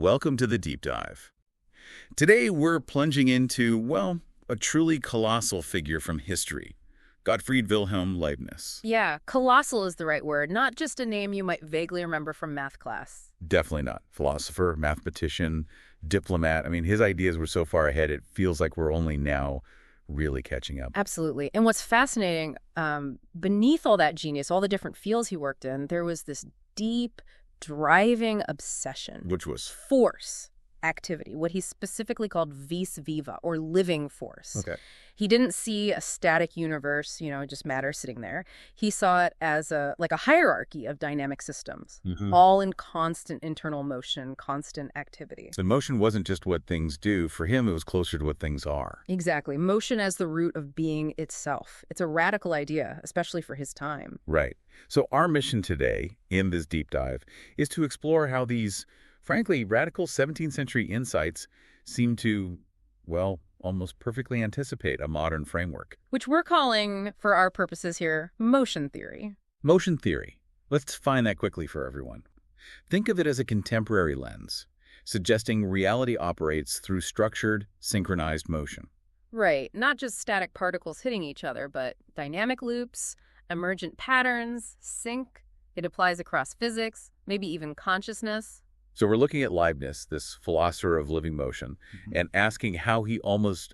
welcome to the Deep Dive. Today we're plunging into, well, a truly colossal figure from history, Gottfried Wilhelm Leibniz. Yeah, colossal is the right word, not just a name you might vaguely remember from math class. Definitely not. Philosopher, mathematician, diplomat. I mean, his ideas were so far ahead, it feels like we're only now really catching up. Absolutely. And what's fascinating, beneath all that genius, all the different fields he worked in, there was this deep, driving obsession. Which was? Force. Activity, what he specifically called vis viva, or living force. Okay. He didn't see a static universe, just matter sitting there. He saw it as a hierarchy of dynamic systems, all in constant internal motion, constant activity. So motion wasn't just what things do. For him, it was closer to what things are. Exactly. Motion as the root of being itself. It's a radical idea, especially for his time. Right. So our mission today, in this deep dive, is to explore how these frankly, radical 17th century insights seem to, well, almost perfectly anticipate a modern framework. Which we're calling, for our purposes here, motion theory. Motion theory. Let's define that quickly for everyone. Think of it as a contemporary lens, suggesting reality operates through structured, synchronized motion. Right. Not just static particles hitting each other, but dynamic loops, emergent patterns, sync. It applies across physics, maybe even consciousness. So we're looking at Leibniz, this philosopher of living motion, and asking how he almost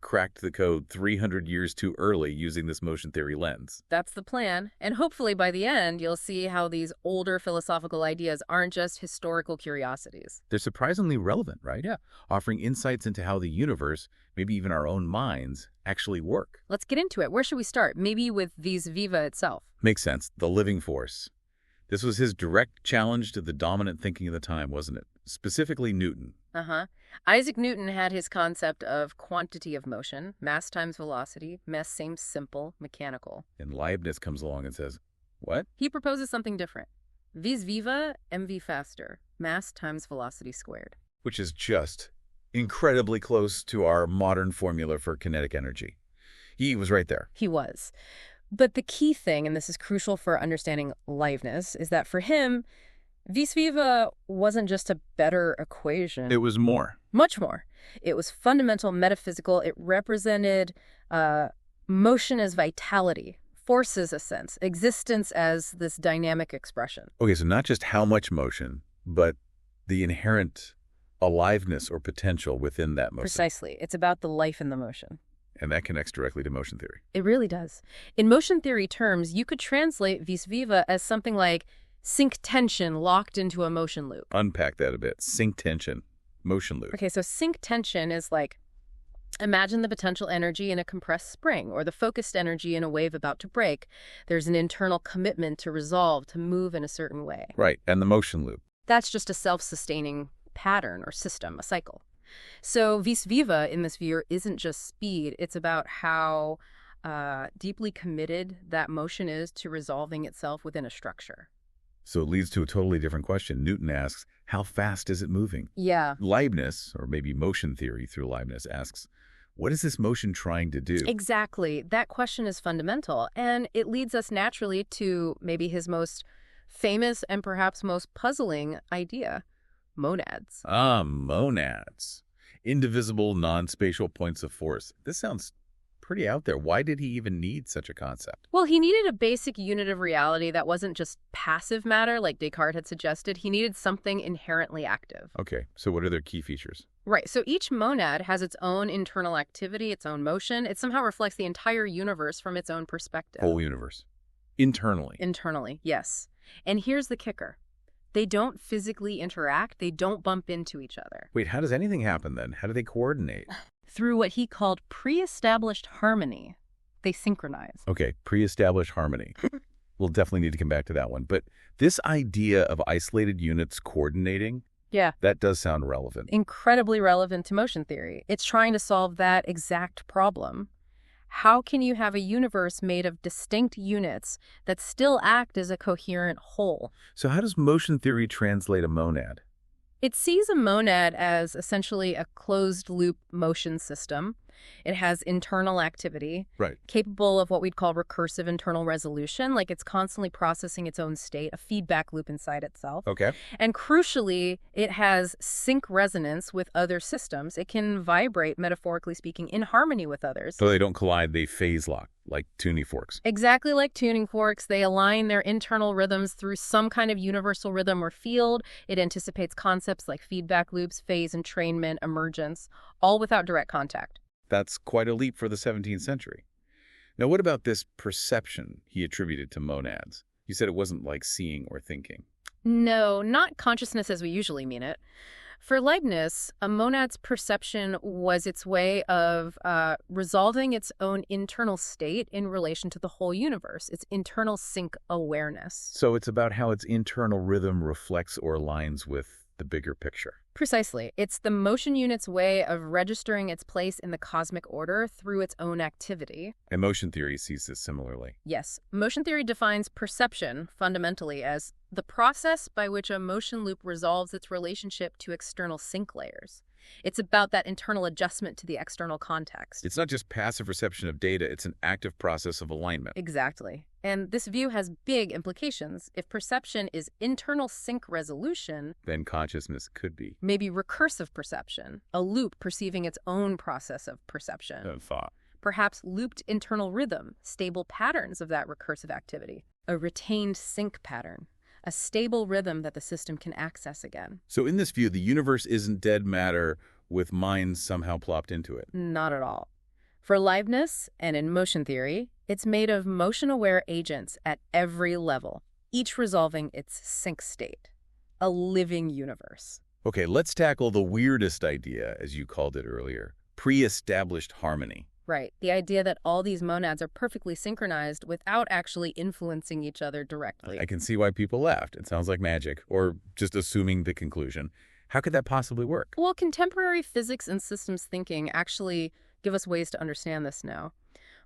cracked the code 300 years too early using this motion theory lens. That's the plan. And hopefully by the end, you'll see how these older philosophical ideas aren't just historical curiosities. They're surprisingly relevant, right? Yeah. Offering insights into how the universe, maybe even our own minds, actually work. Let's get into it. Where should we start? Maybe with vis viva itself. Makes sense. The living force. This was his direct challenge to the dominant thinking of the time, wasn't it? Specifically Newton. Isaac Newton had his concept of quantity of motion, mass times velocity, mass same simple, mechanical. And Leibniz comes along and says, what? He proposes something different. Vis viva, mv faster, mass times velocity squared. Which is just incredibly close to our modern formula for kinetic energy. He was right there. He was. But the key thing, and this is crucial for understanding Leibniz, is that for him, vis viva wasn't just a better equation. It was more. Much more. It was fundamental, metaphysical. It represented motion as vitality, force as a sense, existence as this dynamic expression. Okay, so not just how much motion, but the inherent aliveness or potential within that motion. Precisely. It's about the life in the motion. And that connects directly to motion theory. It really does. In motion theory terms, you could translate vis viva as something like sync tension locked into a motion loop. Unpack that a bit. Sync tension, motion loop. Okay, so sync tension is like, imagine the potential energy in a compressed spring or the focused energy in a wave about to break. There's an internal commitment to resolve, to move in a certain way. Right, and the motion loop. That's just a self-sustaining pattern or system, a cycle. So vis viva in this view isn't just speed. It's about how deeply committed that motion is to resolving itself within a structure. So it leads to a totally different question. Newton asks, how fast is it moving? Yeah. Leibniz, or maybe motion theory through Leibniz, asks, what is this motion trying to do? Exactly. That question is fundamental. And it leads us naturally to maybe his most famous and perhaps most puzzling idea. Monads. Monads. Indivisible, non-spatial points of force. This sounds pretty out there. Why did he even need such a concept? Well, he needed a basic unit of reality that wasn't just passive matter, like Descartes had suggested. He needed something inherently active. Okay, so what are their key features? Right, so each monad has its own internal activity, its own motion. It somehow reflects the entire universe from its own perspective. Whole universe. Internally. Internally, yes. And here's the kicker. They don't physically interact. They don't bump into each other. Wait, how does anything happen then? How do they coordinate? Through what he called pre-established harmony. They synchronize. Okay, pre-established harmony. We'll definitely need to come back to that one. But this idea of isolated units coordinating, yeah, that does sound relevant. Incredibly relevant to motion theory. It's trying to solve that exact problem. How can you have a universe made of distinct units that still act as a coherent whole? So how does motion theory translate a monad? It sees a monad as essentially a closed-loop motion system. It has internal activity, Right. capable of what we'd call recursive internal resolution, like it's constantly processing its own state, a feedback loop inside itself. Okay. And crucially, it has sync resonance with other systems. It can vibrate, metaphorically speaking, in harmony with others. So they don't collide, they phase lock, like tuning forks. Exactly like tuning forks, they align their internal rhythms through some kind of universal rhythm or field. It anticipates concepts like feedback loops, phase, entrainment, emergence, all without direct contact. That's quite a leap for the 17th century. Now, what about this perception he attributed to monads? You said it wasn't like seeing or thinking. No, not consciousness as we usually mean it. For Leibniz, a monad's perception was its way of resolving its own internal state in relation to the whole universe, its internal sync awareness. So it's about how its internal rhythm reflects or aligns with the bigger picture. Precisely. It's the motion unit's way of registering its place in the cosmic order through its own activity. And motion theory sees this similarly. Yes, motion theory defines perception fundamentally as the process by which a motion loop resolves its relationship to external sync layers. It's about that internal adjustment to the external context. It's not just passive reception of data, it's an active process of alignment. Exactly. And this view has big implications. If perception is internal sync resolution, Then consciousness could be. maybe recursive perception, a loop perceiving its own process of perception. Thought. Perhaps looped internal rhythm, stable patterns of that recursive activity, a retained sync pattern, a stable rhythm that the system can access again. So in this view, the universe isn't dead matter with mind somehow plopped into it. Not at all. For Leibniz, and in motion theory, it's made of motion-aware agents at every level, each resolving its sync state, a living universe. Okay, let's tackle the weirdest idea, as you called it earlier, pre-established harmony. Right, the idea that all these monads are perfectly synchronized without actually influencing each other directly. I can see why people laughed. It sounds like magic, or just assuming the conclusion. How could that possibly work? Well, contemporary physics and systems thinking actually give us ways to understand this now.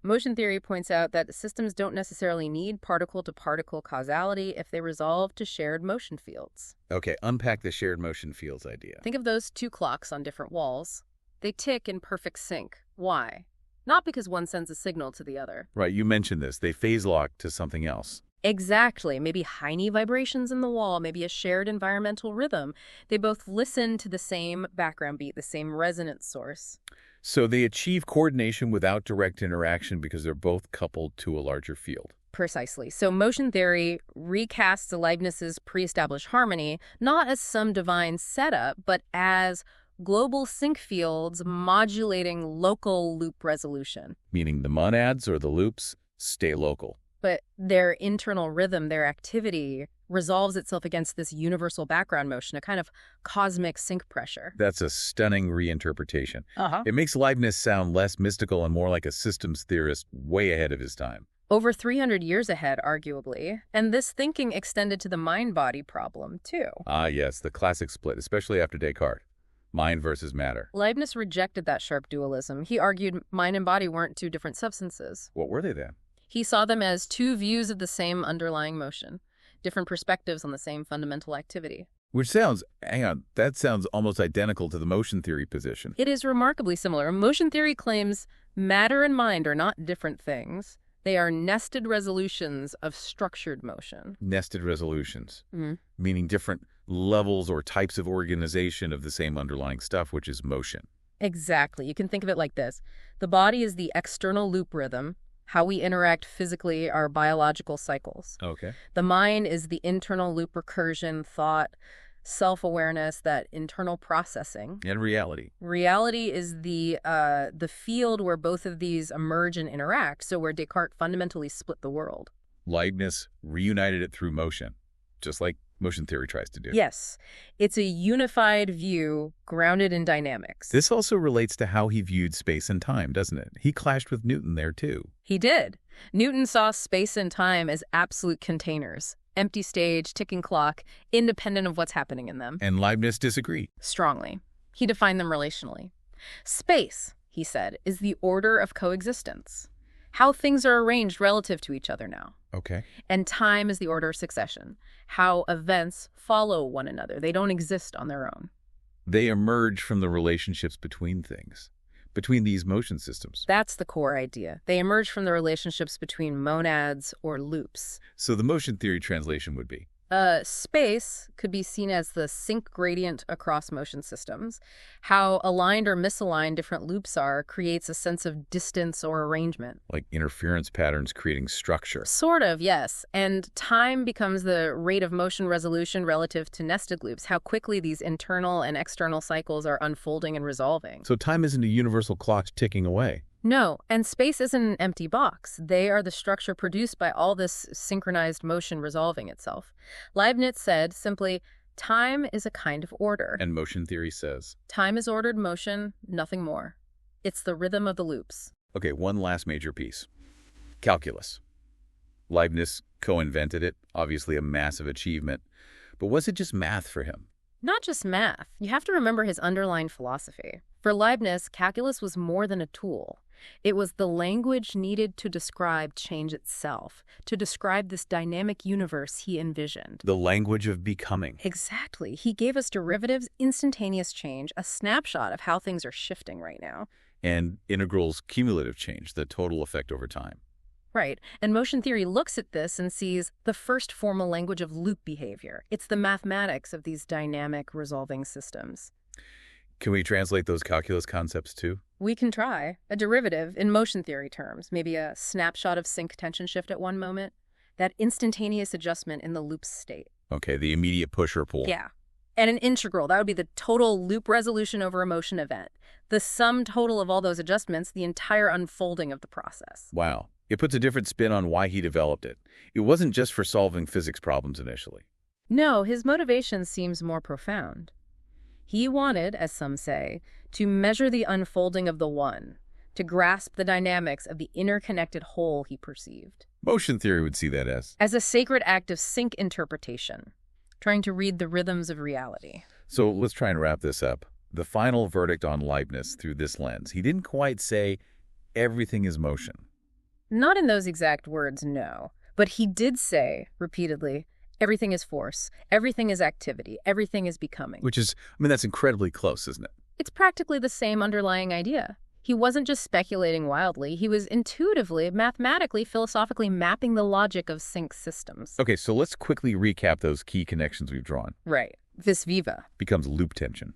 Motion theory points out that systems don't necessarily need particle-to-particle causality if they resolve to shared motion fields. Okay, unpack the shared motion fields idea. Think of those two clocks on different walls. They tick in perfect sync. Why? Not because one sends a signal to the other. Right, you mentioned this. They phase lock to something else. Exactly. Maybe Heine vibrations in the wall, maybe a shared environmental rhythm. They both listen to the same background beat, the same resonance source. So they achieve coordination without direct interaction because they're both coupled to a larger field. Precisely. So motion theory recasts Leibniz's pre-established harmony not as some divine setup, but as global sync fields modulating local loop resolution. Meaning the monads or the loops stay local. But their internal rhythm, their activity, resolves itself against this universal background motion, a kind of cosmic sync pressure. That's a stunning reinterpretation. Uh-huh. It makes Leibniz sound less mystical and more like a systems theorist way ahead of his time. Over 300 years ahead, arguably. And this thinking extended to the mind-body problem, too. Ah, yes, the classic split, especially after Descartes. Mind versus matter. Leibniz rejected that sharp dualism. He argued mind and body weren't two different substances. What were they then? He saw them as two views of the same underlying motion, different perspectives on the same fundamental activity. Which sounds, hang on, that sounds almost identical to the motion theory position. It is remarkably similar. Motion theory claims matter and mind are not different things. They are nested resolutions of structured motion. Nested resolutions, Mm-hmm. meaning different levels or types of organization of the same underlying stuff, which is motion. Exactly. You can think of it like this. The body is the external loop rhythm. How we interact physically are biological cycles. Okay. The mind is the internal loop recursion, thought, self-awareness, that internal processing. And reality. Reality is the field where both of these emerge and interact, so where Descartes fundamentally split the world. Leibniz reunited it through motion, just like motion theory tries to do. Yes, it's a unified view grounded in dynamics. This also relates to how he viewed space and time, doesn't it? He clashed with Newton there, too. He did. Newton saw space and time as absolute containers, empty stage, ticking clock, independent of what's happening in them. And Leibniz disagreed. Strongly. He defined them relationally. Space, he said, is the order of coexistence, how things are arranged relative to each other now. Okay. And time is the order of succession, how events follow one another. They don't exist on their own. They emerge from the relationships between things. between these motion systems. That's the core idea. They emerge from the relationships between monads or loops. So the motion theory translation would be? Space could be seen as the sync gradient across motion systems. How aligned or misaligned different loops are creates a sense of distance or arrangement. Like interference patterns creating structure. Sort of, yes. And time becomes the rate of motion resolution relative to nested loops, how quickly these internal and external cycles are unfolding and resolving. So time isn't a universal clock ticking away. No, and space isn't an empty box. They are the structure produced by all this synchronized motion resolving itself. Leibniz said simply, time is a kind of order. And motion theory says? Time is ordered motion, nothing more. It's the rhythm of the loops. Okay, one last major piece. Calculus. Leibniz co-invented it, obviously a massive achievement. But was it just math for him? Not just math. You have to remember his underlying philosophy. For Leibniz, calculus was more than a tool. It was the language needed to describe change itself, to describe this dynamic universe he envisioned. The language of becoming. Exactly. He gave us derivatives, instantaneous change, a snapshot of how things are shifting right now. And integrals, cumulative change, the total effect over time. Right. And motion theory looks at this and sees the first formal language of loop behavior. It's the mathematics of these dynamic resolving systems. Can we translate those calculus concepts too? We can try. A derivative in motion theory terms, maybe a snapshot of sync tension shift at one moment, that instantaneous adjustment in the loop's state. Okay, the immediate push or pull. Yeah. And an integral, that would be the total loop resolution over a motion event. The sum total of all those adjustments, the entire unfolding of the process. Wow. It puts a different spin on why he developed it. It wasn't just for solving physics problems initially. No, his motivation seems more profound. He wanted, as some say, to measure the unfolding of the one, to grasp the dynamics of the interconnected whole he perceived. Motion theory would see that as a sacred act of sync interpretation, trying to read the rhythms of reality. So let's try and wrap this up. The final verdict on Leibniz through this lens. He didn't quite say everything is motion. Not in those exact words, no. But he did say, repeatedly, everything is force, everything is activity, everything is becoming. Which is, that's incredibly close, isn't it? It's practically the same underlying idea. He wasn't just speculating wildly. He was intuitively, mathematically, philosophically mapping the logic of sync systems. Okay, so let's quickly recap those key connections we've drawn. Right. Vis viva becomes loop tension.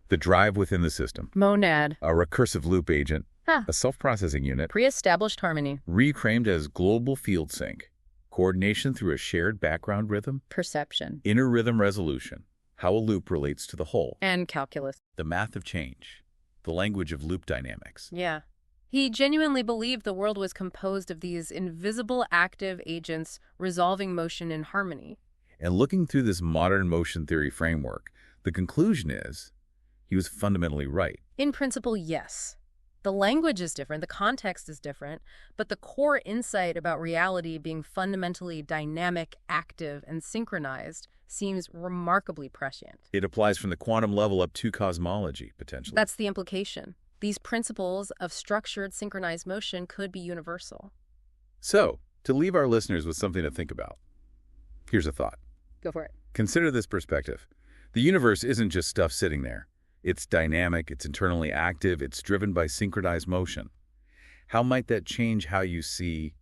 The drive within the system. Monad. A recursive loop agent. A self-processing unit. Pre-established harmony. Reframed as global field sync. Coordination through a shared background rhythm. Perception. Inner rhythm resolution. How a loop relates to the whole. And calculus. The math of change. The language of loop dynamics. Yeah. He genuinely believed the world was composed of these invisible active agents resolving motion in harmony. And looking through this modern motion theory framework, the conclusion is he was fundamentally right. In principle, yes. The language is different, the context is different, but the core insight about reality being fundamentally dynamic, active, and synchronized seems remarkably prescient. It applies from the quantum level up to cosmology, potentially. That's the implication. These principles of structured, synchronized motion could be universal. So, to leave our listeners with something to think about, here's a thought. Go for it. Consider this perspective. The universe isn't just stuff sitting there. It's dynamic, it's internally active, it's driven by synchronized motion. How might that change how you see,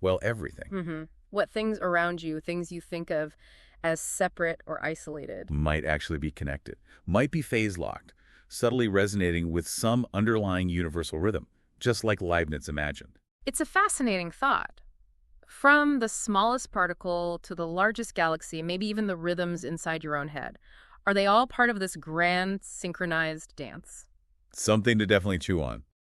well, everything? What things around you, things you think of as separate or isolated, might actually be connected, might be phase-locked, subtly resonating with some underlying universal rhythm, just like Leibniz imagined. It's a fascinating thought. From the smallest particle to the largest galaxy, maybe even the rhythms inside your own head, are they all part of this grand synchronized dance? Something to definitely chew on.